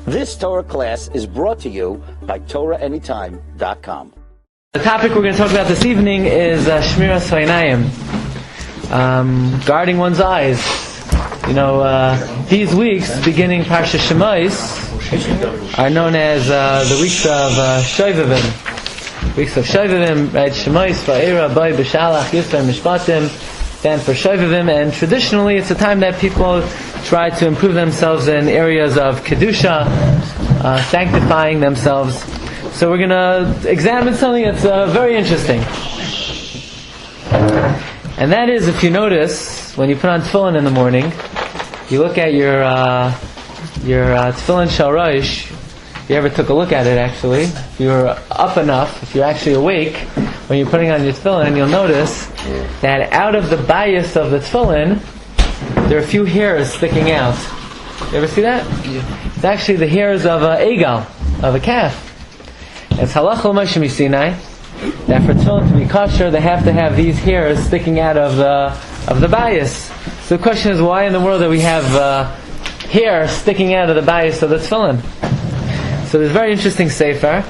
This Torah class is brought to you by TorahAnytime.com. The topic we're going to talk about this evening is Shmiras Ha'inayim, guarding one's eyes. You know, these weeks, beginning Parsha Shemos, are known as the weeks of Shovavim. Weeks of Shovavim, right? Shemos, Va'era, Bai, B'Shalach, Yisrael, Mishpatim, stand for Shovavim, and traditionally it's a time that people try to improve themselves in areas of Kedusha, sanctifying themselves. So we're going to examine something that's very interesting. And that is, if you notice, when you put on tefillin in the morning, you look at your tefillin shel rosh. If you ever took a look at it, actually, if you're up enough, if you're actually awake, when you're putting on your tefillin, you'll notice that out of the bias of the tefillin, there are a few hairs sticking out. You ever see that? Yeah. It's actually the hairs of an egal, of a calf. It's halach l'Moshe Sinai that for tefillin to be kosher, they have to have these hairs sticking out of the bias. So the question is, why in the world do we have hair sticking out of the bias of the tefillin? So there's a very interesting sefer.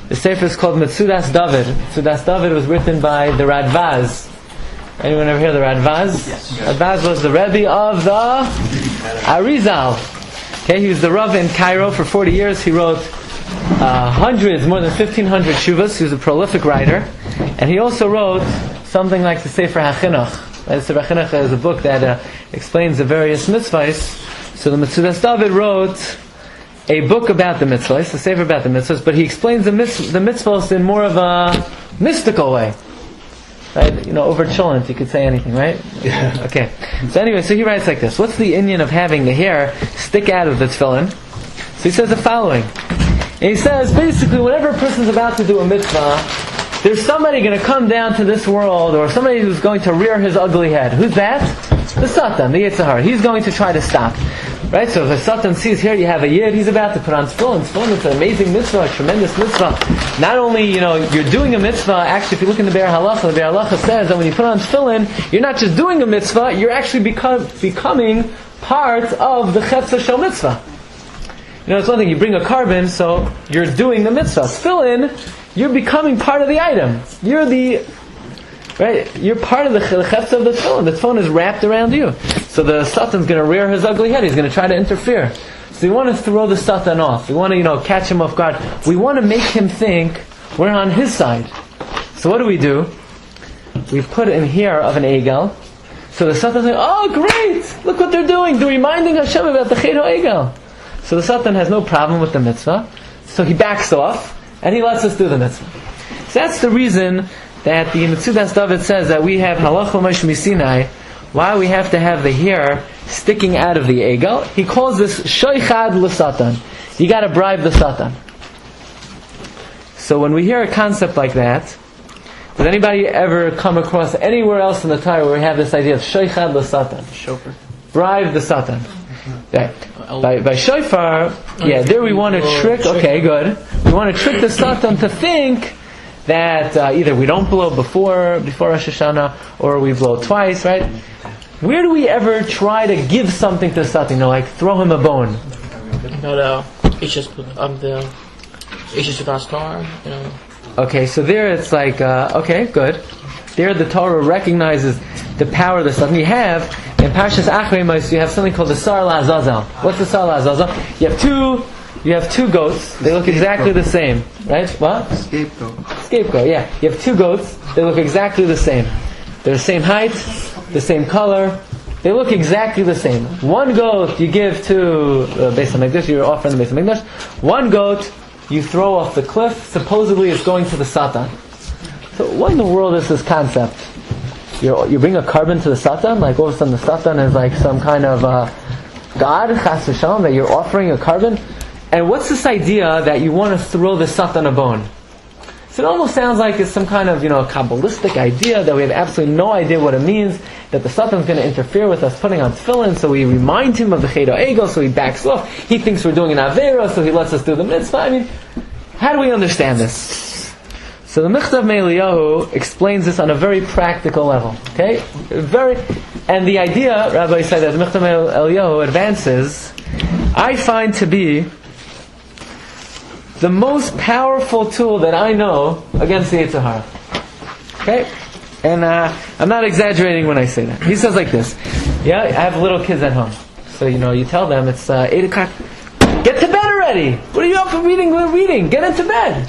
The sefer is called Metzudas David. Metzudas David was written by the Radvaz. Anyone ever hear the Radvaz? Yes. Radvaz was the Rebbe of the Arizal. Okay, he was the Rav in Cairo for 40 years. He wrote hundreds, more than 1,500 shuvas. He was a prolific writer. And he also wrote something like the Sefer HaChinuch. The Sefer HaChinuch is a book that explains the various mitzvahs. So the Metzudas David wrote a book about the mitzvahs, a sefer about the mitzvahs, but he explains the mitzvahs in more of a mystical way. Right? You know, over chillent, you could say anything, right? Yeah. Okay. So anyway, so he writes like this. What's the inyan of having the hair stick out of the tefillin? So he says the following. And he says, basically, whenever a person's about to do a mitzvah, there's somebody going to come down to this world, or somebody who's going to rear his ugly head. Who's that? The Satan, the Yetzer Hara. He's going to try to stop. Right? So if a Satan sees here you have a Yid, he's about to put on tefillin. Tefillin is an amazing mitzvah, a tremendous mitzvah. Not only, you're doing a mitzvah, actually if you look in the Be'er Halacha, the Be'er Halacha says that when you put on tefillin, you're not just doing a mitzvah, you're actually becoming part of the Chetzah Shel Mitzvah. It's one thing, you bring a carbon, so you're doing the mitzvah. Tefillin, you're becoming part of the item. You're part of the chetzah of the tefillin. The tefillin is wrapped around you. So the Satan's going to rear his ugly head. He's going to try to interfere. So we want to throw the Satan off. We want to, catch him off guard. We want to make him think we're on his side. So what do? We put in hair of an egal. So the Satan's like, oh great! Look what they're doing. They're reminding Hashem about the chet ha'egal. So the Satan has no problem with the mitzvah. So he backs off and he lets us do the mitzvah. So that's the reason that the Metzudas David says that we have halach l'Moshe Sinai, why we have to have the hair sticking out of the egal. He calls this shoichad l'Satan. You got to bribe the Satan. So when we hear a concept like that, does anybody ever come across anywhere else in the Torah where we have this idea of shoichad l'Satan? Shofar. Bribe the Satan. Right. By shofar, there we want to trick. Okay, good. We want to trick the Satan to think that either we don't blow before Rosh Hashanah, or we blow twice, right? Where do we ever try to give something to Satan? Like throw him a bone? The star. Okay, so there it's like, okay, good. There the Torah recognizes the power of the Satan. You have, in Parshas Achreimos, you have something called the Sar La'azazel. What's the Sar La'azazel? You have two goats. They look exactly the same, right? What? Scapegoat, yeah. You have two goats. They look exactly the same. They're the same height, the same color. They look exactly the same. One goat you give to Beis HaMikdash, you're offering the Beis HaMikdash. One goat you throw off the cliff. Supposedly it's going to the Satan. So what in the world is this concept? You bring a carbon to the Satan, like all of a sudden the Satan is like some kind of God, chas v'shalom, that you're offering a carbon? And what's this idea that you want to throw the Satan a bone? So it almost sounds like it's some kind of, Kabbalistic idea that we have absolutely no idea what it means, that the Satan's going to interfere with us putting on tefillin, so we remind him of the chet ha'egal, so he backs off. He thinks we're doing an avera, so he lets us do the mitzvah. How do we understand this? So the Michtav Me'Eliyahu explains this on a very practical level. Okay? And the idea, Rabbi said, that the Michtav Me'Eliyahu advances, I find to be the most powerful tool that I know against the Yetzer Hara. Okay? And I'm not exaggerating when I say that. He says like this. Yeah, I have little kids at home. So, you tell them it's 8 o'clock. Get to bed already! What are you up for reading? We're reading. Get into bed!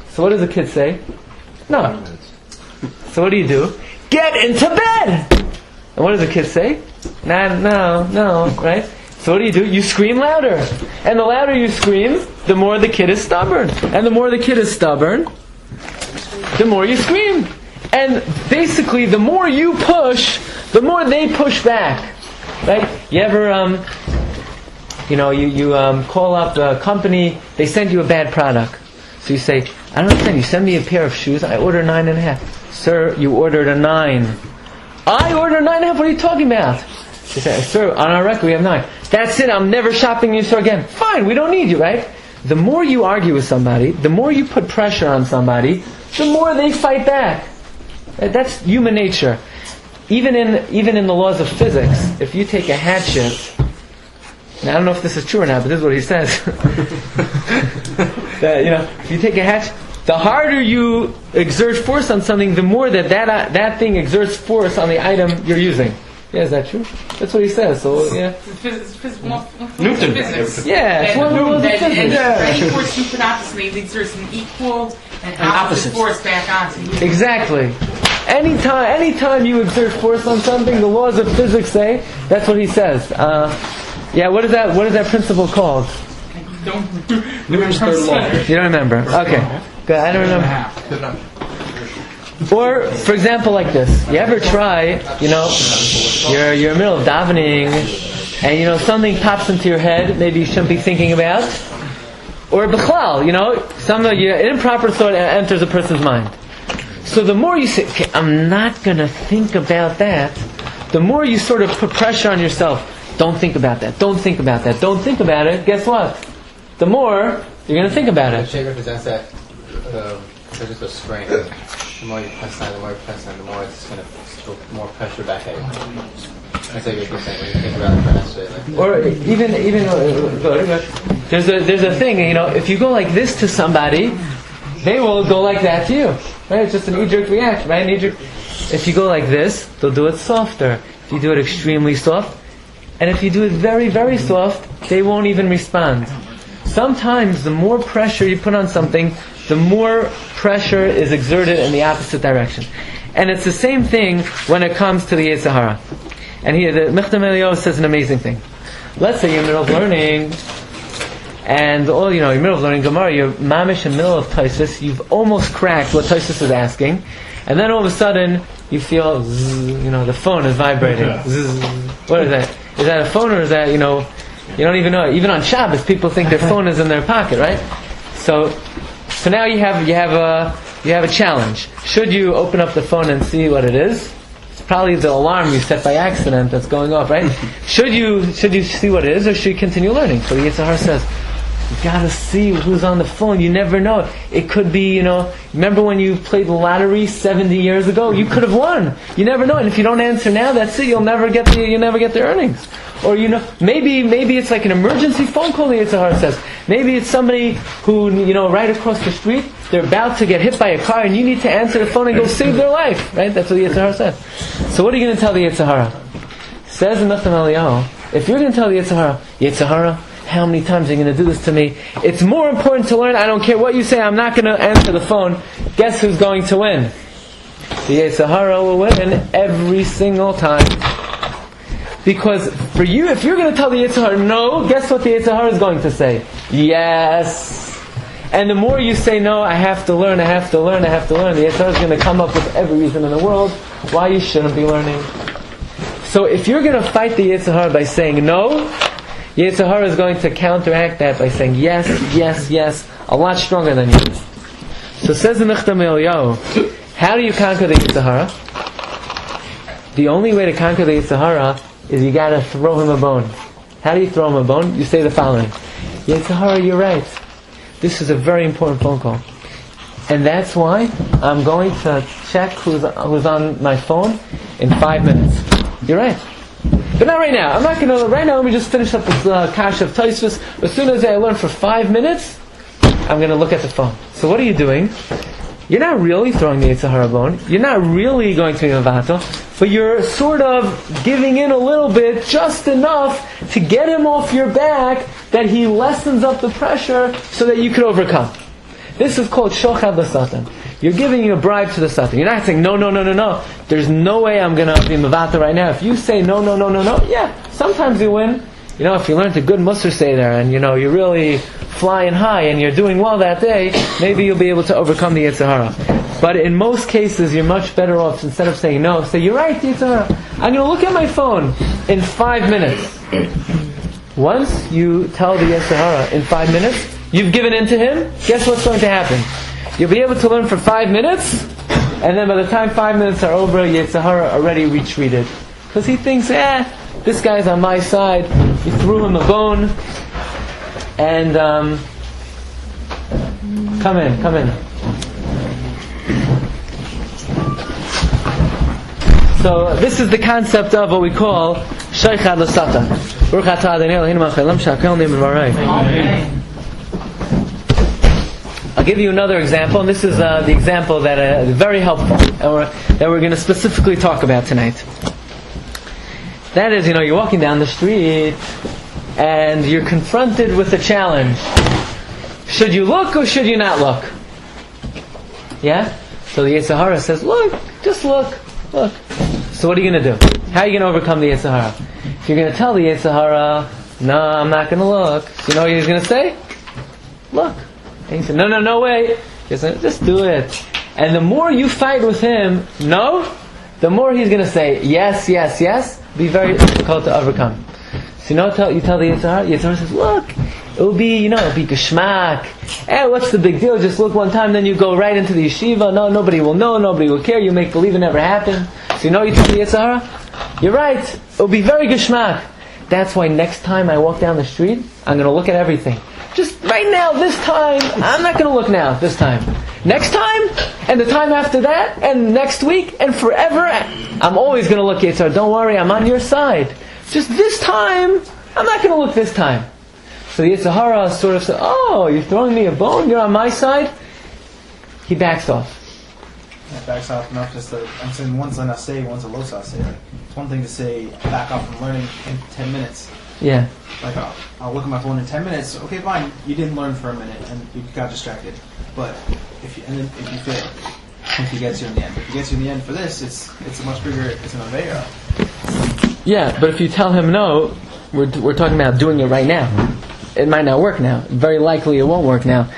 So what does the kid say? No. So what do? Get into bed! And what does the kid say? No, right? So what do? You scream louder. And the louder you scream, the more the kid is stubborn. And the more the kid is stubborn, the more you scream. And basically, the more you push, the more they push back. Right? You ever, you call up the company, they send you a bad product. So you say, I don't understand, you send me a pair of shoes, I order 9.5. Sir, you ordered a 9. I ordered 9.5, what are you talking about? They say, sir, on our record we have 9. That's it, I'm never shopping in your store again. Fine, we don't need you, right? The more you argue with somebody, the more you put pressure on somebody, the more they fight back. That's human nature. Even in the laws of physics, if you take a hatchet, now I don't know if this is true or not, but this is what he says. That, if you take a hatchet, the harder you exert force on something, the more that thing exerts force on the item you're using. Yeah, is that true? That's what he says. So yeah. Newton. Physics. Yeah, it's one of the laws of physics. Any force you put oppositely, it exerts an equal and opposite force back onto you. Exactly. Anytime you exert force on something, the laws of physics say, that's what he says. What is that principle called? Newton's third law. You don't remember? Okay. Good. I don't remember. Or, for example, like this. You ever try, you're in the middle of davening, and something pops into your head, maybe you shouldn't be thinking about. Or b'chlal, some improper thought enters a person's mind. So the more you say, okay, I'm not going to think about that, the more you sort of put pressure on yourself. Don't think about that. Don't think about that. Don't think about it. Guess what? The more you're going to think about it. The shape represents that just a strain. The more you press down, the more it's going to put more pressure back at you. That's what you're saying when you think about it necessarily. Or even there's a thing, if you go like this to somebody, they will go like that to you. Right? It's just an knee-jerk reaction, right? If you go like this, they'll do it softer. If you do it extremely soft, and if you do it very, very soft, they won't even respond. Sometimes the more pressure you put on something, the more pressure is exerted in the opposite direction. And it's the same thing when it comes to the Yetzer Hara. And here, the Mechtam Eliyahu says an amazing thing. Let's say you're in the middle of learning, and you're in the middle of learning Gemara, you're mamish in the middle of Tosfos, you've almost cracked what Tosfos is asking, and then all of a sudden, you feel, the phone is vibrating. What is that? Is that a phone, or is that, you don't even know. Even on Shabbos, people think their phone is in their pocket, right? So now you have a challenge. Should you open up the phone and see what it is? It's probably the alarm you set by accident that's going off, right? Should you see what it is, or should you continue learning? So the Yetzer Hara says, you gotta see who's on the phone. You never know. It could be, remember when you played the lottery 70 years ago? You could have won. You never know. And if you don't answer now, that's it. You'll never get the earnings. Or, maybe it's like an emergency phone call, the Yetzer Hara says. Maybe it's somebody who, right across the street, they're about to get hit by a car, and you need to answer the phone and go save their life. Right? That's what the Yetzer Hara says. So what are you going to tell the Yetzer Hara? Says in Mechtam Eliyahu, if you're going to tell the Yetzer Hara, how many times are you going to do this to me? It's more important to learn. I don't care what you say. I'm not going to answer the phone. Guess who's going to win? The Yetzer Hara will win every single time. Because for you, if you're going to tell the Yetzer Hara no, guess what the Yetzer Hara is going to say? Yes. And the more you say no, I have to learn, the Yetzer Hara is going to come up with every reason in the world why you shouldn't be learning. So if you're going to fight the Yetzer Hara by saying no, Yetzer Hara is going to counteract that by saying yes, yes, yes, a lot stronger than you. So says the Mechtam Eliyahu, how do you conquer the Yetzer Hara? The only way to conquer the Yetzer Hara is you got to throw him a bone. How do you throw him a bone? You say the following: Yetzer Hara, you're right. This is a very important phone call, and that's why I'm going to check who's on my phone in 5 minutes. You're right. But not right now. I'm not going to. Right now, let me just finish up this kasha of Tosfos. As soon as I learn for 5 minutes, I'm going to look at the phone. So what are you doing? You're not really throwing the Yetzer Hara bone. You're not really going to be mevatel, but you're sort of giving in a little bit, just enough to get him off your back, that he lessens up the pressure so that you could overcome. This is called shochad l'satan. You're giving a bribe to the satan. You're not saying, no. There's no way I'm going to be mevatel right now. If you say no, yeah, sometimes you win. If you learned a good Musar Seder and you're really flying high and you're doing well that day, maybe you'll be able to overcome the Yetzer Hara. But in most cases, you're much better off, instead of saying no, say, you're right, Yetzer Hara. I'm going to look at my phone in 5 minutes. Once you tell the Yetzer Hara in 5 minutes, you've given in to him, guess what's going to happen? You'll be able to learn for 5 minutes, and then by the time 5 minutes are over, Yetzer Hara already retreated. Because he thinks, this guy's on my side. You threw him a bone. And come in. So this is the concept of what we call Sheikhad L'Satan. Baruch atah Adonai Eloheinu melech haolam she'akel na'im v'varei. I'll give you another example, and this is the example that is very helpful, that we're going to specifically talk about tonight. That is, you're walking down the street and you're confronted with a challenge. Should you look or should you not look? Yeah? So the Yetzer Hara says, look, just look. So what are you going to do? How are you going to overcome the Yetzer Hara? If you're going to tell the Yetzer Hara, no, I'm not going to look. So you know what he's going to say? Look. And he said, no, wait. He said, just do it. And the more you fight with him, no, the more he's going to say, yes. Be very difficult to overcome. So you tell the Yetzer Hara says, look, it'll be geschmack. What's the big deal? Just look one time, then you go right into the yeshiva. No, nobody will know, nobody will care. You make believe it never happened. So you tell the Yetzer Hara, you're right, it'll be very geschmack. That's why next time I walk down the street, I'm going to look at everything. Just right now, this time, I'm not going to look now, this time. Next time, and the time after that, and next week, and forever, I'm always going to look at it. Don't worry, I'm on your side. Just this time, I'm not going to look this time. So the Yetzer Hara sort of says, you're throwing me a bone? You're on my side? He backs off. It backs off enough just to, I'm saying one's a naseh, one's a lo saseh. It's one thing to say, back off from learning in 10 minutes. Yeah. Like, I'll look at my phone in 10 minutes. Okay, fine. You didn't learn for a minute and you got distracted. But if you fail, if he gets you in the end. If he gets you in the end for this, it's a much bigger, it's an aveira. Yeah, but if you tell him no, we're talking about doing it right now. It might not work now. Very likely it won't work now.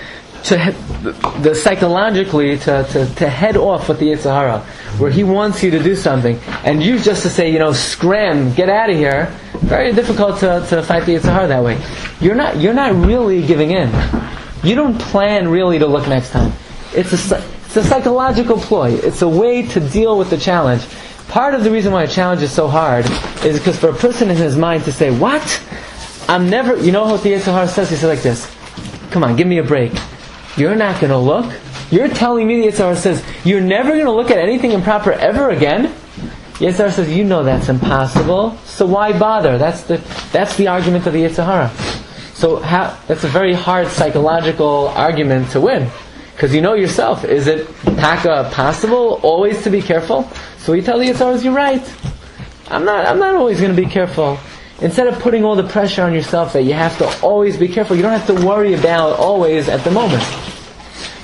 Psychologically, to head off with the Yetzer Hara, where he wants you to do something, and you just to say, scram, get out of here, very difficult to fight the Yetzer Hara that way. You're not really giving in. You don't plan really to look next time. It's a psychological ploy. It's a way to deal with the challenge. Part of the reason why a challenge is so hard is because for a person in his mind to say, what? I'm never, what the Yetzer Hara says? He says like this, come on, give me a break. You're not going to look? You're telling me, the Yetzer Hara says, you're never going to look at anything improper ever again? Yetzer Hara says, that's impossible, so why bother? That's the argument of the Yetzer Hara. So that's a very hard psychological argument to win. Because you know yourself, is it possible always to be careful? So you tell the Yetzer Hara, you're right. I'm not always going to be careful. Instead of putting all the pressure on yourself that you have to always be careful, you don't have to worry about always at the moment.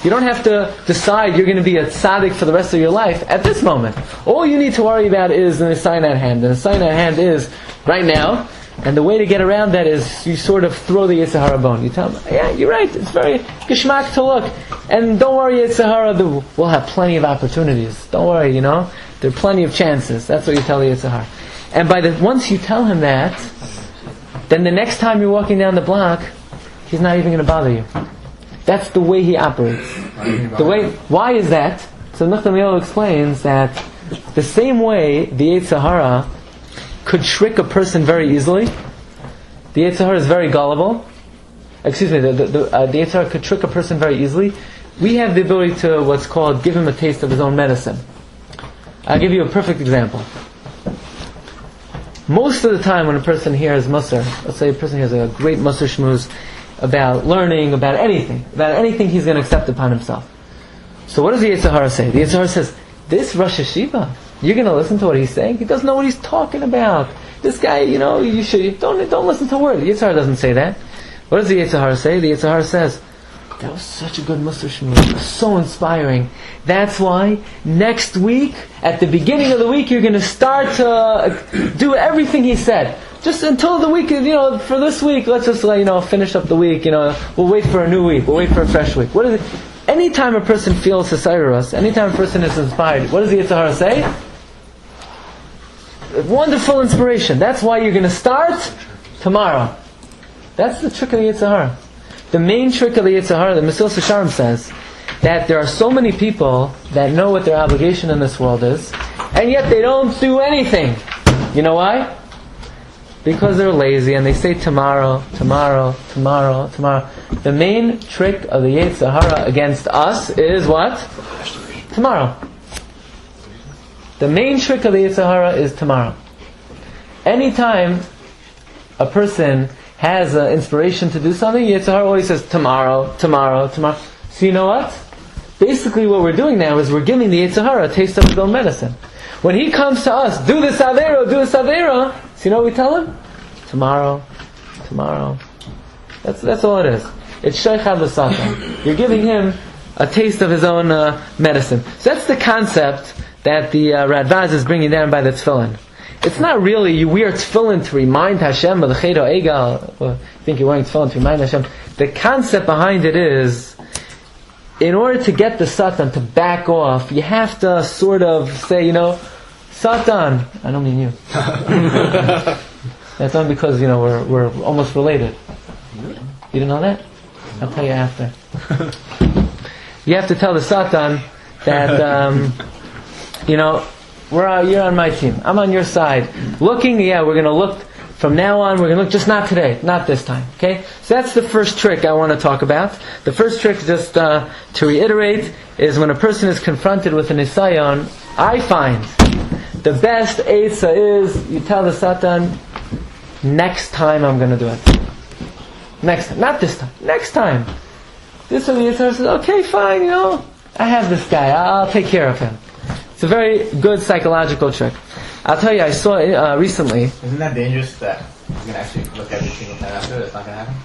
You don't have to decide you're going to be a tzaddik for the rest of your life at this moment. All you need to worry about is the sign at hand. And the sign at hand is right now. And the way to get around that is you sort of throw the Yetzer Hara bone. You tell them, yeah, you're right, it's very geschmack to look. And don't worry, Yetzer Hara, we'll have plenty of opportunities. Don't worry, there are plenty of chances. That's what you tell the Yetzer Hara. And once you tell him that, then the next time you're walking down the block, he's not even going to bother you. That's the way he operates. Why is that? So Nachman explains that the same way the Yetzer Hara could trick a person very easily, the Yetzer Hara is very gullible. The Yetzer Hara could trick a person very easily. We have the ability to what's called give him a taste of his own medicine. I'll give you a perfect example. Most of the time when a person hears Musar, let's say a person hears a great Musar shmuz, about learning, about anything he's going to accept upon himself. So what does the Yetzer Hara say? The Yetzer Hara says, this Rosh Hashiva, you're going to listen to what he's saying? He doesn't know what he's talking about. This guy, you should don't listen to a word. The Yetzer Hara doesn't say that. What does the Yetzer Hara say? The Yetzer Hara says, that was such a good Musar Shmuel. It was so inspiring. That's why next week, at the beginning of the week, you're going to start to do everything he said. Just until the week, for this week, let's just finish up the week. We'll wait for a new week. We'll wait for a fresh week. What is it? Anytime a person feels Hesirus, anytime a person is inspired, what does the Yetzer Hara say? Wonderful inspiration. That's why you're going to start tomorrow. That's the trick of the Yetzer Hara. The main trick of the Yetzer Hara, the Mesilas Yesharim says, that there are so many people that know what their obligation in this world is, and yet they don't do anything. You know why? Because they're lazy and they say tomorrow, tomorrow, tomorrow, tomorrow. The main trick of the Yetzer Hara against us is what? Tomorrow. The main trick of the Yetzer Hara is tomorrow. Anytime a person has an inspiration to do something, Yetzer Hara always says tomorrow, tomorrow, tomorrow. So you know what? Basically what we're doing now is we're giving the Yetzer Hara a taste of his own medicine. When he comes to us, do this Avera, do this Avera, so you know what we tell him? Tomorrow, tomorrow. That's all it is. It's Sheikhad L'Satan. You're giving him a taste of his own medicine. So that's the concept that the Radvaz is bringing down by the tefillin. It's not really you wear tefillin to remind Hashem of the Chedo Egal. Well, I think you're wearing tefillin to remind Hashem. The concept behind it is, in order to get the Satan to back off, you have to sort of say, Satan. I don't mean you. That's only because we're almost related. You didn't know that? I'll tell you after. You have to tell the Satan that you're on my team. I'm on your side. Looking, we're going to look from now on. We're going to look, just not today, not this time. Okay, so that's the first trick I want to talk about. The first trick, just to reiterate, is when a person is confronted with an nisayon. I find the best eitzah is you tell the Satan, next time I'm going to do it. Next time, not this time. Next time. This way the Yetzer Hara says, okay, fine. I have this guy. I'll take care of him. It's a very good psychological trick. I'll tell you, I saw it recently. Isn't that dangerous that you're going to actually look every single time after it? It's not going to happen?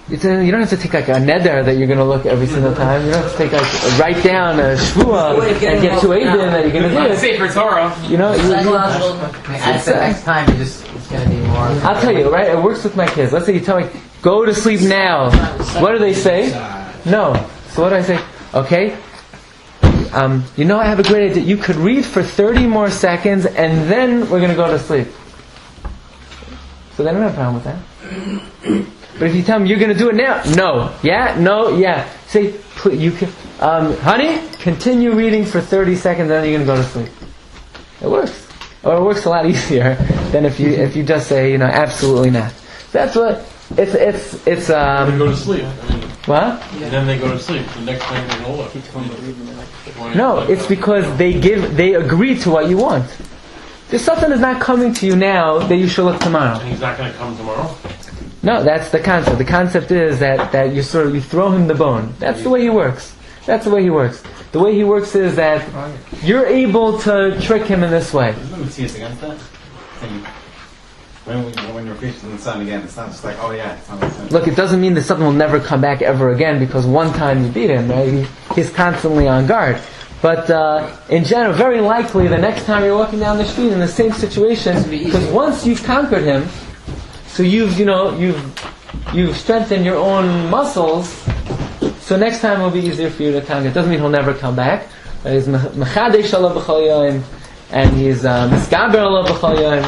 You don't have to take like a neder that you're going to look every single time. You don't have to take write down a shvua and get to Aiden that you're going to do it. Safer Torah. The next time it's going to be more. I'll tell you, right? It works with my kids. Let's say you tell me, go to sleep now. What do they say? No. So what do I say? Okay. I have a great idea. You could read for 30 more seconds and then we're going to go to sleep. So they don't have a problem with that. But if you tell them you're going to do it now, no, yeah, no, yeah. Say, you can, honey, continue reading for 30 seconds and then you're going to go to sleep. It works. Or it works a lot easier than if you just say, absolutely not. That's what, it's They go to sleep. What? Then they go to sleep. The next time they go look. No, it's because they agree to what you want. There's something that's not coming to you now that you should look tomorrow. And he's not going to come tomorrow? No, that's the concept. The concept is that you throw him the bone. That's the way he works. That's the way he works. The way he works is that you're able to trick him in this way. Isn't the Matthias against that? When you're preaching the Son again, it's not just like, oh yeah, it's not like Look, it doesn't mean that something will never come back ever again because one time you beat him, right? He's constantly on guard. But in general, very likely the next time you're walking down the street in the same situation, because once you've conquered him, so you've strengthened your own muscles, so next time it will be easier for you to conquer. It doesn't mean he'll never come back. He's mechadesh alav b'chol yom, and he's miskaber alav b'chol yom.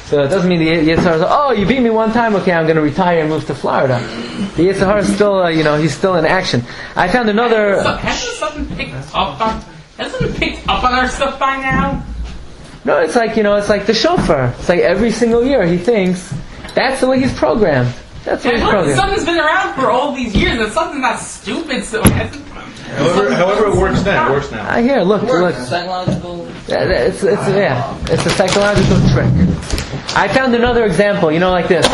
So it doesn't mean the Yetzer Hara says, oh, you beat me one time, okay, I'm going to retire and move to Florida. The Yetzer Hara is still, he's still in action. I found another... Hasn't something picked up on our stuff by now? No, it's like, it's like the shofar. It's like every single year he thinks that's the way he's programmed. That's the way he's programmed. Something's been around for all these years, and something's not stupid, so it hasn't... However it works now, it works now. I hear, look. Psychological... It's a psychological trick. I found another example, like this.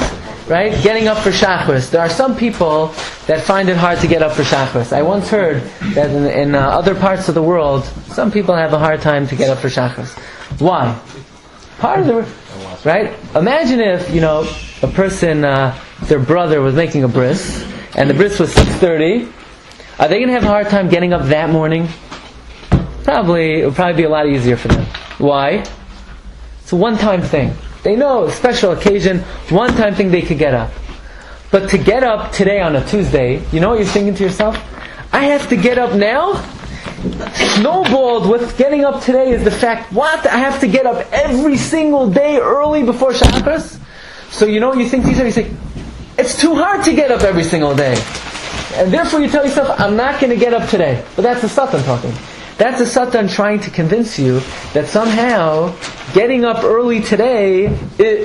right? Getting up for Shacharis. There are some people that find it hard to get up for Shacharis. I once heard that in other parts of the world, some people have a hard time to get up for Shacharis. Why? Part of the... Right? Imagine if, a person, their brother was making a bris, and the bris was 6:30. Are they going to have a hard time getting up that morning? Probably. It would probably be a lot easier for them. Why? It's a one-time thing. They know, a special occasion, one-time thing they could get up. But to get up today on a Tuesday, you know what you're thinking to yourself? I have to get up now? Snowballed with getting up today is the fact, what? I have to get up every single day early before Shacharis? So you know what you think to yourself? You say, it's too hard to get up every single day. And therefore you tell yourself, I'm not going to get up today. But that's the Satan talking. That's the Satan trying to convince you that somehow getting up early today,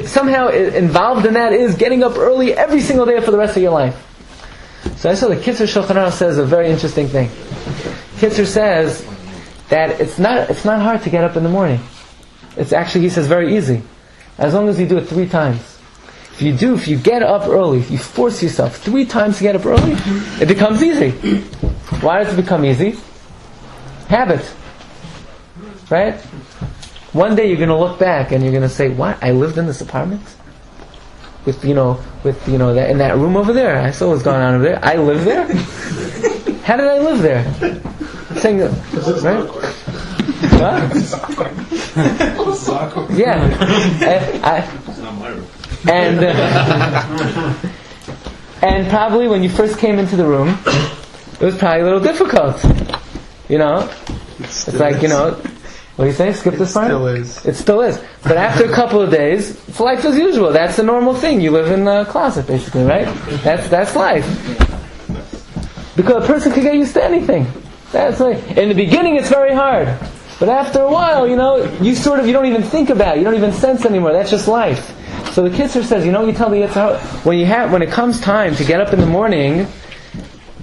somehow involved in that is getting up early every single day for the rest of your life. So I saw the Kitzur Shulchan Aruch says a very interesting thing. Kitzur says that it's not hard to get up in the morning. It's actually, he says, very easy. As long as you do it 3 times. If you get up early, if you force yourself 3 times to get up early, it becomes easy. Why does it become easy? Habit. Right? One day you're going to look back and you're going to say, what? I lived in this apartment? With that, in that room over there. I saw what's going on over there. I live there? How did I live there? Saying, right? What? Yeah. And probably when you first came into the room, it was probably a little difficult. It's like, what do you say? Skip this part? It still is. But after a couple of days, it's life as usual. That's the normal thing. You live in a closet, basically, right? That's life. Because a person can get used to anything. That's like, in the beginning it's very hard. But after a while, you don't even think about it. You don't even sense anymore. That's just life. So the Kitzur says, you tell the Yetzer Hara, when it comes time to get up in the morning,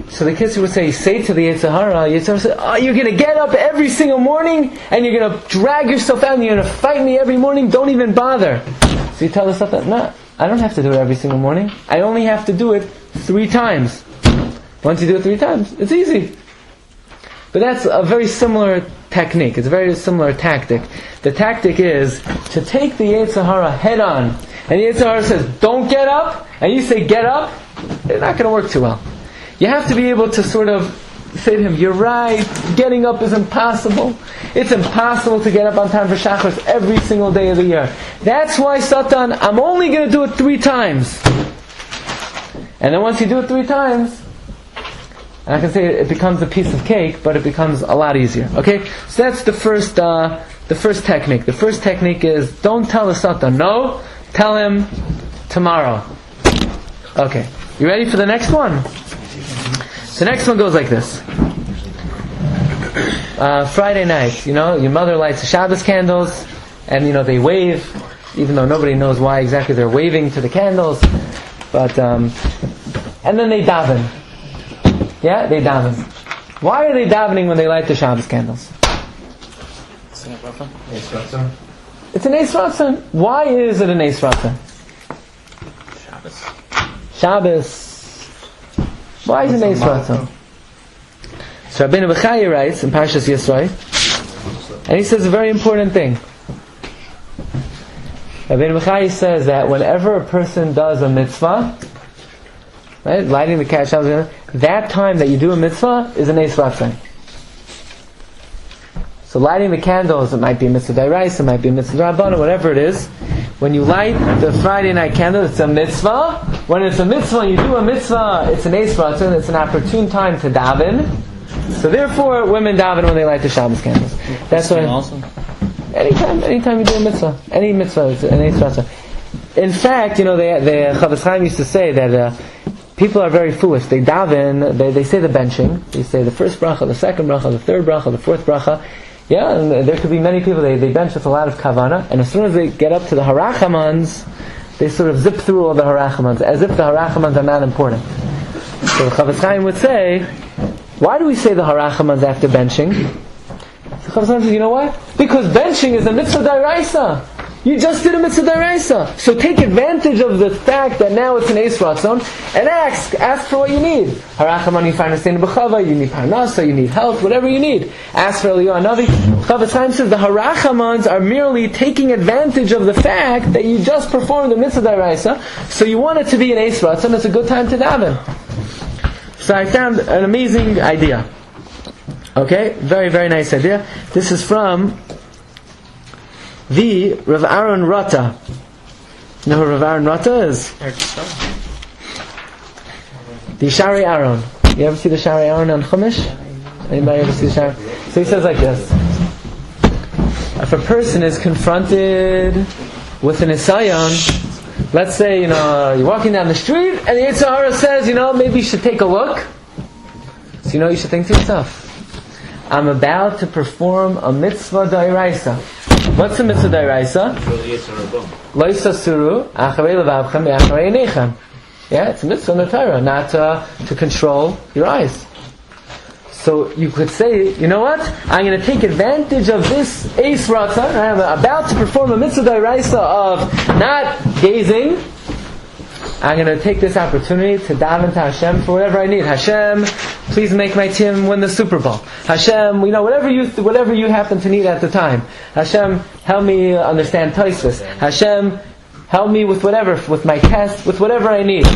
so the Kitzur would say to the Yetzer Hara would say, you're going to get up every single morning, and you're going to drag yourself out, and you're going to fight me every morning, don't even bother. So you tell yourself that, no, I don't have to do it every single morning. I only have to do it 3 times. Once you do it 3 times, it's easy. But that's a very similar technique. It's a very similar tactic. The tactic is to take the Yetzer Hara head on. And the Yetzer Hara says, don't get up, and you say, get up, it's not going to work too well. You have to be able to sort of say to him, you're right, getting up is impossible. It's impossible to get up on time for Shacharis every single day of the year. That's why, Satan, I'm only going to do it 3 times. And then once you do it 3 times, and I can say it becomes a piece of cake, but it becomes a lot easier. Okay? So that's the first technique. The first technique is, don't tell the Satan no, tell him tomorrow. Okay. You ready for the next one? The next one goes like this. Friday night, your mother lights the Shabbos candles, and they wave, even though nobody knows why exactly they're waving to the candles. But and then they daven. Yeah, they daven. Why are they davening when they light the Shabbos candles? It's an Eis Ratzon. Why is it an Eis Ratzon? Shabbos. Why is it an Eis Ratzon? So Rabbeinu Bechaya writes in Parshas Yisrael, and he says a very important thing. Rabbeinu Bechaya says that whenever a person does a mitzvah, right, lighting the candles, that time that you do a mitzvah is an Eis Ratzon. So lighting the candles, it might be a mitzvah d'oraisa, it might be a mitzvah d'rabbanan, whatever it is. When you light the Friday night candle, it's a mitzvah. When it's a mitzvah, you do a mitzvah, it's an Eis Ratzon, it's an opportune time to daven. So therefore, women daven when they light the Shabbos candles. That's why. Awesome. Anytime you do a mitzvah, any mitzvah, it's an Eis Ratzon. In fact, the Chofetz Chaim used to say that people are very foolish. They daven, they say the benching. They say the first bracha, the second bracha, the third bracha, the fourth bracha. Yeah, and there could be many people, they bench with a lot of kavana, and as soon as they get up to the harachamans, they sort of zip through all the harachamans, as if the harachamans are not important. So the Chofetz Chaim would say, why do we say the harachamans after benching? The Chofetz Chaim says, you know why? Because benching is a mitzvah d'oraisa. You just did a mitzvah d'oraisa. So take advantage of the fact that now it's an eis ratzon and ask for what you need. Harachamani farnasein b'chava, you need parnasa, you need health, whatever you need. Ask for Eliyahu Hanavi. Chavetz Chaim says the harachamans are merely taking advantage of the fact that you just performed the mitzvah d'oraisa, so you want it to be an eis ratzon. It's a good time to daven. So I found an amazing idea. Okay, very, very nice idea. This is from the Rav Aaron Rata. You know who Rav Aaron Rata is? The Shari Aaron. You ever see the Shari Aaron on Chumash? Anybody ever see the Shari? So he says like this: if a person is confronted with an Isayon, let's say, you're walking down the street and the Yetzer Hara says, maybe you should take a look. So you should think to yourself, I'm about to perform a mitzvah d'oraisa. What's the mitzvah d'oraisa? Lo yisasuru acharei levavchem ve'acharei einechem. Yeah, it's a mitzvah in the Torah, not to control your eyes. So you could say, you know what? I'm going to take advantage of this eis ratzon. I'm about to perform a mitzvah d'oraisa of not gazing. I'm going to take this opportunity to daven to Hashem for whatever I need. Hashem, please make my team win the Super Bowl. Hashem, whatever you happen to need at the time. Hashem, help me understand Tosfos. Hashem, help me with my test, with whatever I need.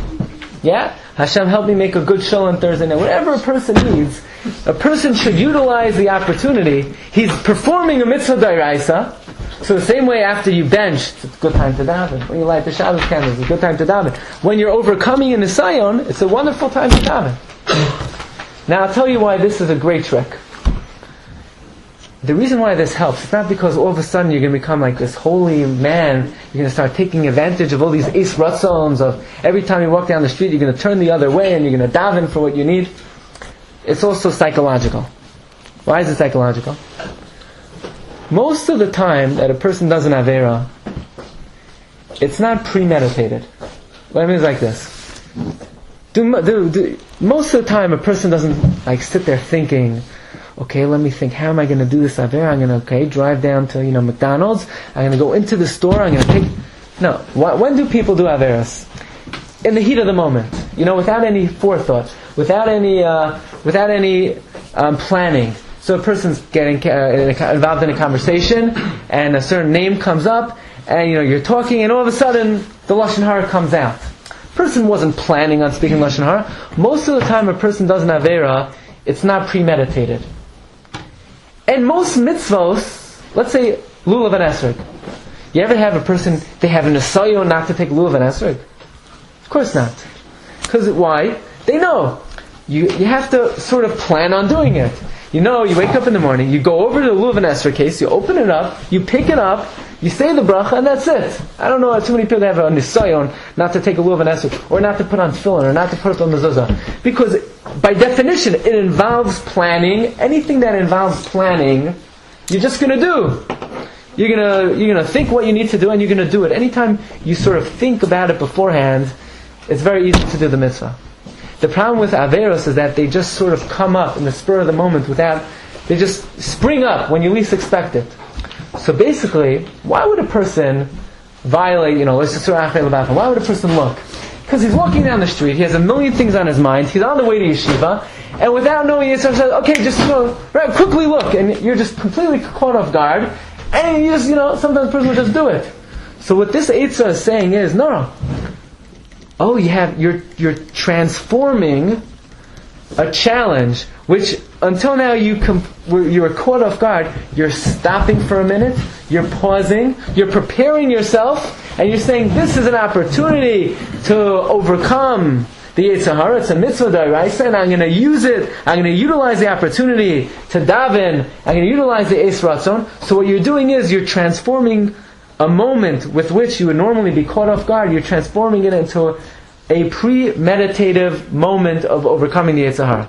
Yeah? Hashem, help me make a good show on Thursday night. Whatever a person needs, a person should utilize the opportunity. He's performing a mitzvah d'oraisa. So the same way after you bench, it's a good time to daven. When you light the Shabbos candles, it's a good time to daven. When you're overcoming an Isayon, it's a wonderful time to daven. Now I'll tell you why this is a great trick. The reason why this helps, it's not because all of a sudden you're going to become like this holy man, you're going to start taking advantage of all these eis ratzons, of every time you walk down the street you're going to turn the other way and you're going to daven for what you need. It's also psychological. Why is it psychological? Most of the time that a person does an Avera, it's not premeditated. What I mean is like this. Most of the time a person doesn't sit there thinking, okay, let me think, how am I going to do this Avera? I'm going to drive down to McDonald's, I'm going to go into the store, I'm going to take... No. When do people do Averas? In the heat of the moment. Without any forethought, without any planning. So a person's getting involved in a conversation, and a certain name comes up, and you're talking, and all of a sudden the Lashon Hara comes out. A person wasn't planning on speaking Lashon Hara. Most of the time a person does an Avera, it's not premeditated. And most mitzvos, let's say Lulav and Esrog. You ever have a person, they have an Asayon not to take Lulav and Esrog? Of course not. Because why? They know. You have to sort of plan on doing it. You wake up in the morning, you go over to the Lulav and Esrog case, you open it up, you pick it up, you say the bracha, and that's it. I don't know too many people that have a nisayon not to take a Lulav and Esrog, or not to put on tefillin, or not to put it on mezuzah. Because by definition, it involves planning. Anything that involves planning, you're just going to do. You're gonna think what you need to do, and you're going to do it. Anytime you sort of think about it beforehand, it's very easy to do the mitzvah. The problem with Averos is that they just sort of come up in the spur of the moment they just spring up when you least expect it. So basically, why would a person violate, why would a person look? Because he's walking down the street, he has a million things on his mind, he's on the way to yeshiva, and without knowing it, he says, okay, just quickly look, and you're just completely caught off guard, and you just, sometimes a person will just do it. So what this Eitzah is saying is, no. Oh, you're transforming a challenge, which until now you were caught off guard. You're stopping for a minute, you're pausing, you're preparing yourself, and you're saying, this is an opportunity to overcome the Yetzer Hara. It's a mitzvah d'oraisa, and I'm going to use it. I'm going to utilize the opportunity to daven. I'm going to utilize the eis ratzon. So what you're doing is you're transforming a moment with which you would normally be caught off guard, you're transforming it into a premeditative moment of overcoming the Yetzer Hara.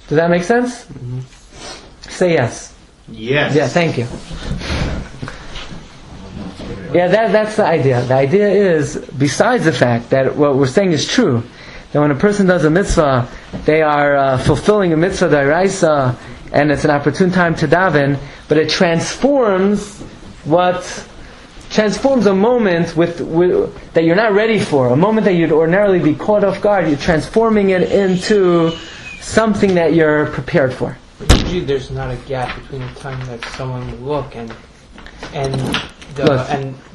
Does that make sense? Mm-hmm. Say yes. Yes. Yeah, thank you. Yeah, that's the idea. The idea is, besides the fact that what we're saying is true, that when a person does a mitzvah, they are fulfilling a mitzvah d'oraisa, and it's an opportune time to daven, but it transforms what transforms a moment that you're not ready for, a moment that you'd ordinarily be caught off guard. You're transforming it into something that you're prepared for. Usually, there's not a gap between the time that someone will look and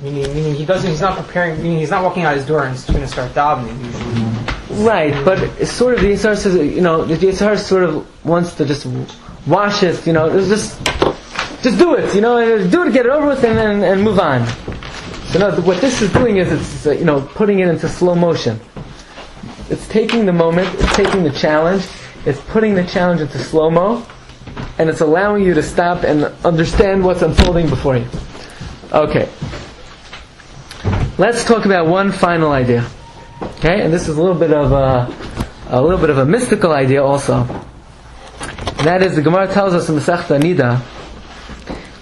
meaning he's not preparing. Meaning he's not walking out his door and he's going to start davening usually. Right, but it's sort of the Yitzhar says, the Yitzhar sort of wants to just wash it, just do it, do it, get it over with, and move on. So now, what this is doing is it's putting it into slow motion. It's taking the moment, it's taking the challenge, it's putting the challenge into slow mo, and it's allowing you to stop and understand what's unfolding before you. Okay, let's talk about one final idea. Okay, and this is a little bit of a mystical idea also. And that is, the Gemara tells us in Masechta Nida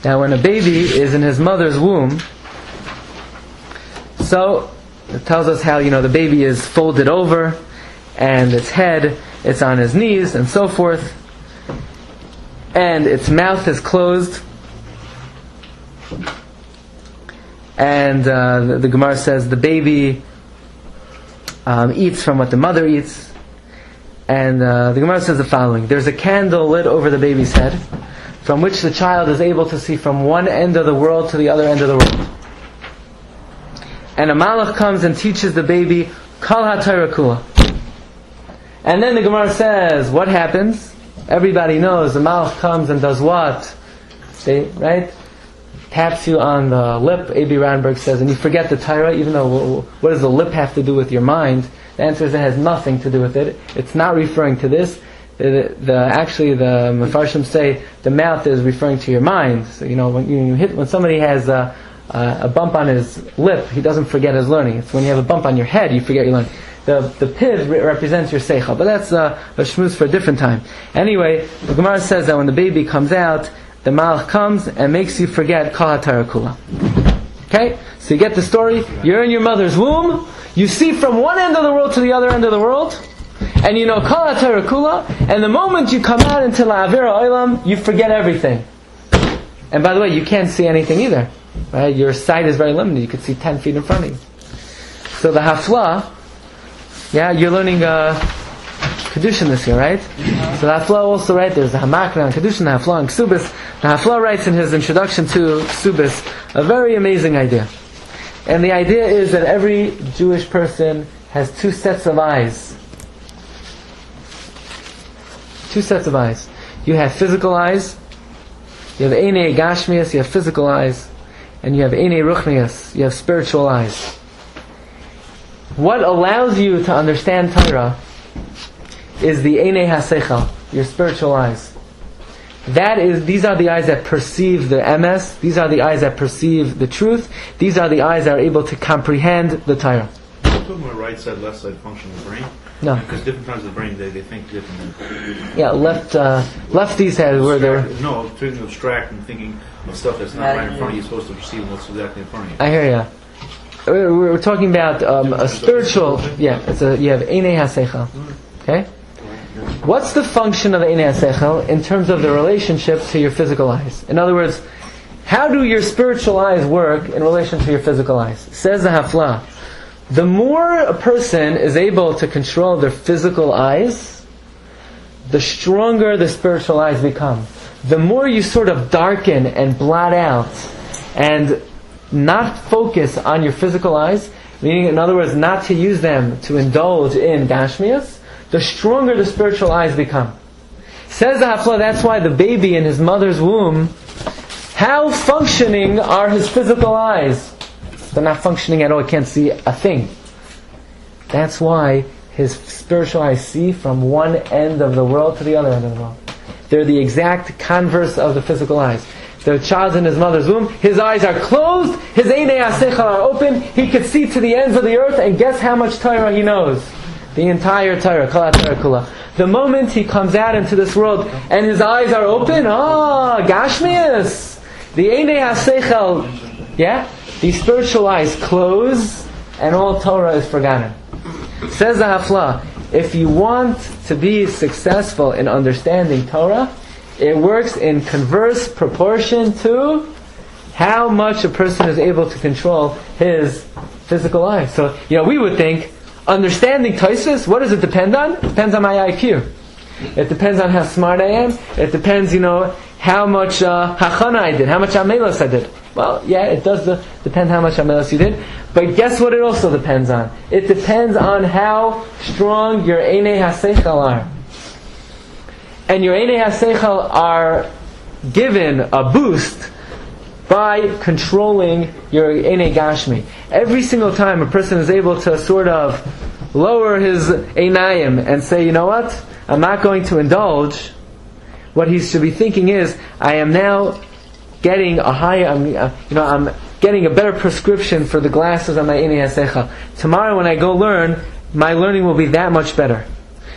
that when a baby is in his mother's womb, so it tells us how the baby is folded over, and its head it's on his knees, and so forth, and its mouth is closed, and the Gemara says the baby eats from what the mother eats. And the Gemara says the following: there's a candle lit over the baby's head, from which the child is able to see from one end of the world to the other end of the world. And a malach comes and teaches the baby Kol HaTorah Kula. And then the Gemara says, what happens? Everybody knows the malach comes and does what? Taps you on the lip. A.B. Randberg says, and you forget the Torah, even though what does the lip have to do with your mind? The answer is it has nothing to do with it. It's not referring to this. Actually, the Mefarshim say the mouth is referring to your mind. So when somebody has a bump on his lip, he doesn't forget his learning. It's when you have a bump on your head, you forget your learning. The piv represents your seichel, but that's a shmuz for a different time. Anyway, the Gemara says that when the baby comes out, the malach comes and makes you forget Kol HaTorah Kula. Okay? So you get the story. You're in your mother's womb. You see from one end of the world to the other end of the world. And you know Kol HaTorah Kula. And the moment you come out into La'avir Ha'olam, you forget everything. And by the way, you can't see anything either. Right? Your sight is very limited. You could see 10 feet in front of you. So the Hafla, you're learning Kedushin this year, right? So the Hafla also, right, there's the Hamakra and Kedushin, the Hafla and Ksubis. The Hafla writes in his introduction to Ksubis a very amazing idea. And the idea is that every Jewish person has two sets of eyes. Two sets of eyes. You have physical eyes, you have Einei Gashmias, you have physical eyes, and you have Einei Ruchnias, you have spiritual eyes. What allows you to understand Torah is the Einei HaSeichel, your spiritual eyes. These are the eyes that perceive the emes. These are the eyes that perceive the truth. These are the eyes that are able to comprehend the Torah. Talking about right side, left side function of the brain? No. Because different times of the brain, they think differently. Yeah, lefties have where they're... No, trying to abstract and thinking of stuff that's not right in front of you, you're supposed to perceive what's exactly in front of you. I hear you. We're talking about a spiritual... you have Einei HaSeichel. Okay? What's the function of the Einei HaSeichel in terms of the relationship to your physical eyes? In other words, how do your spiritual eyes work in relation to your physical eyes? Says the Hafla, the more a person is able to control their physical eyes, the stronger the spiritual eyes become. The more you sort of darken and blot out and not focus on your physical eyes, meaning, in other words, not to use them to indulge in Gashmias, the stronger the spiritual eyes become. Says the Hafla, that's why the baby in his mother's womb, how functioning are his physical eyes? They're not functioning at all, he can't see a thing. That's why his spiritual eyes see from one end of the world to the other end of the world. They're the exact converse of the physical eyes. The child's in his mother's womb, his eyes are closed, his Einei HaSeichel are open, he could see to the ends of the earth, and guess how much Torah he knows? The entire Torah, Kol HaTorah Kula. The moment he comes out into this world and his eyes are open, Gashmias! The Einei HaSeichel, the spiritual eyes close and all Torah is forgotten. Says the Hafla, if you want to be successful in understanding Torah, it works in converse proportion to how much a person is able to control his physical eye. So, we would think, understanding Tosfos, what does it depend on? It depends on my IQ. It depends on how smart I am. It depends, how much hachana I did, how much amelos I did. Well, yeah, it does depend how much amelos you did. But guess what it also depends on? It depends on how strong your einei haseichel are. And your einei haseichel are given a boost by controlling your einei gashmi. Every single time a person is able to sort of lower his einayim and say, you know what? I'm not going to indulge. What he should be thinking is, I am now getting a higher, I'm getting a better prescription for the glasses on my einei haseichel. Tomorrow when I go learn, my learning will be that much better.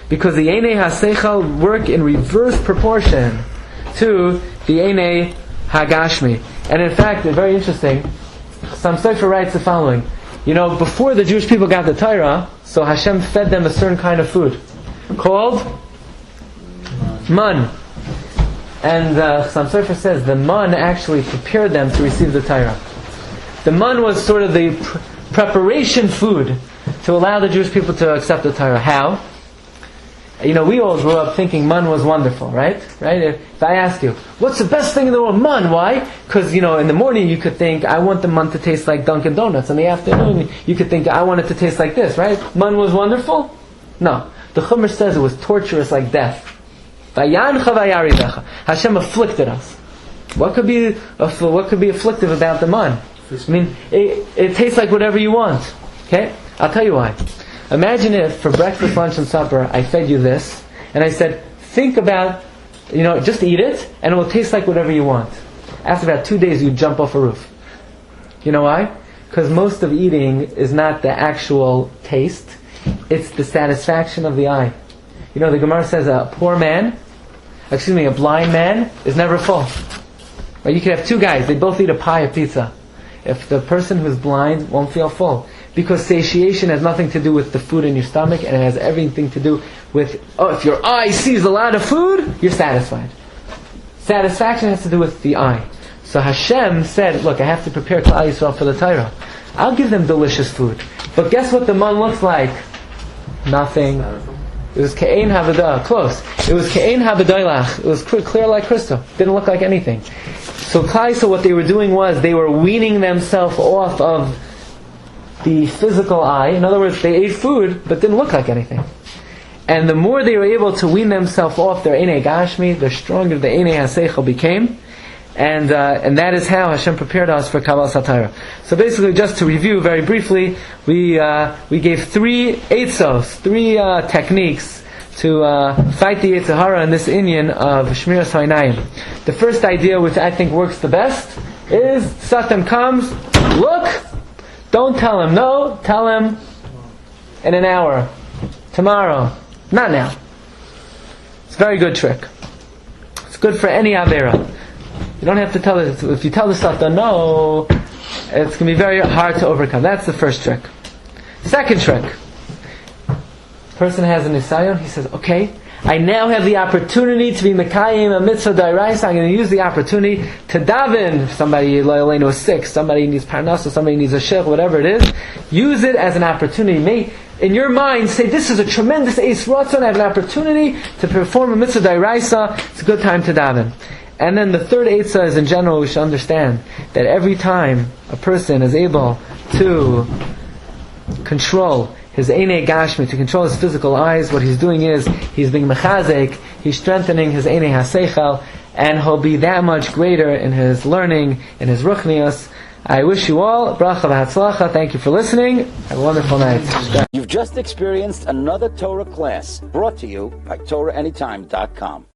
Because the einei haseichel work in reverse proportion to the einei hagashmi. And in fact, it's very interesting, some Sefer writes the following. Before the Jewish people got the Torah, so Hashem fed them a certain kind of food called man. And some Sefer says the man actually prepared them to receive the Torah. The man was sort of the preparation food to allow the Jewish people to accept the Torah. How? We all grew up thinking man was wonderful, right? Right? If I ask you, what's the best thing in the world? Man. Why? Because, in the morning you could think, I want the man to taste like Dunkin' Donuts. In the afternoon you could think, I want it to taste like this, right? Man was wonderful? No. The Chumash says it was torturous like death. Hashem afflicted us. What could be afflictive about the man? It tastes like whatever you want. Okay? I'll tell you why. Imagine if for breakfast, lunch, and supper I fed you this, and I said, think about, just eat it, and it will taste like whatever you want. After about 2 days, you jump off a roof. You know why? Because most of eating is not the actual taste, it's the satisfaction of the eye. The Gemara says a blind man is never full. Right? You could have two guys, they both eat a pie of pizza. If the person who's blind won't feel full. Because satiation has nothing to do with the food in your stomach, and it has everything to do with, if your eye sees a lot of food, you're satisfied. Satisfaction has to do with the eye. So Hashem said, look, I have to prepare Klal Yisrael for the Torah. I'll give them delicious food. But guess what the man looks like? Nothing. It was Ke'ein Havadah, close. It was Ke'ein Havadoilach. It was clear like crystal. Didn't look like anything. So Klal Yisrael, what they were doing was, they were weaning themselves off of the physical eye. In other words, they ate food, but didn't look like anything. And the more they were able to wean themselves off their einei gashmi, the stronger the einei haseichel became. And that is how Hashem prepared us for Kabbalas HaTorah. So basically, just to review very briefly, we gave three eitzos, three techniques to fight the Yetzer Hara in this inyan of Shmiras Ha'inayim. The first idea, which I think works the best, is Satan comes, look, don't tell him no, tell him in an hour, tomorrow, not now. It's a very good trick. It's good for any Avera. You don't have to tell it. If you tell the Satan no, it's going to be very hard to overcome. That's the first trick. Second trick. Person has a nisayon, he says, okay, I now have the opportunity to be Mekayim a mitzvah d'oraisa. I'm going to use the opportunity to daven. If somebody is sick, somebody needs parnasa, somebody needs a shech, whatever it is. Use it as an opportunity. In your mind, say, this is a tremendous eis ratzon. I have an opportunity to perform a mitzvah d'oraisa. It's a good time to daven. And then the third eitzah is, in general, we should understand that every time a person is able to control his einei gashmi, to control his physical eyes, what he's doing is, he's being mechazek, he's strengthening his einei haseichel, and he'll be that much greater in his learning, in his ruchnius. I wish you all bracha v'hatzlacha. Thank you for listening. Have a wonderful night. You've just experienced another Torah class brought to you by TorahAnytime.com.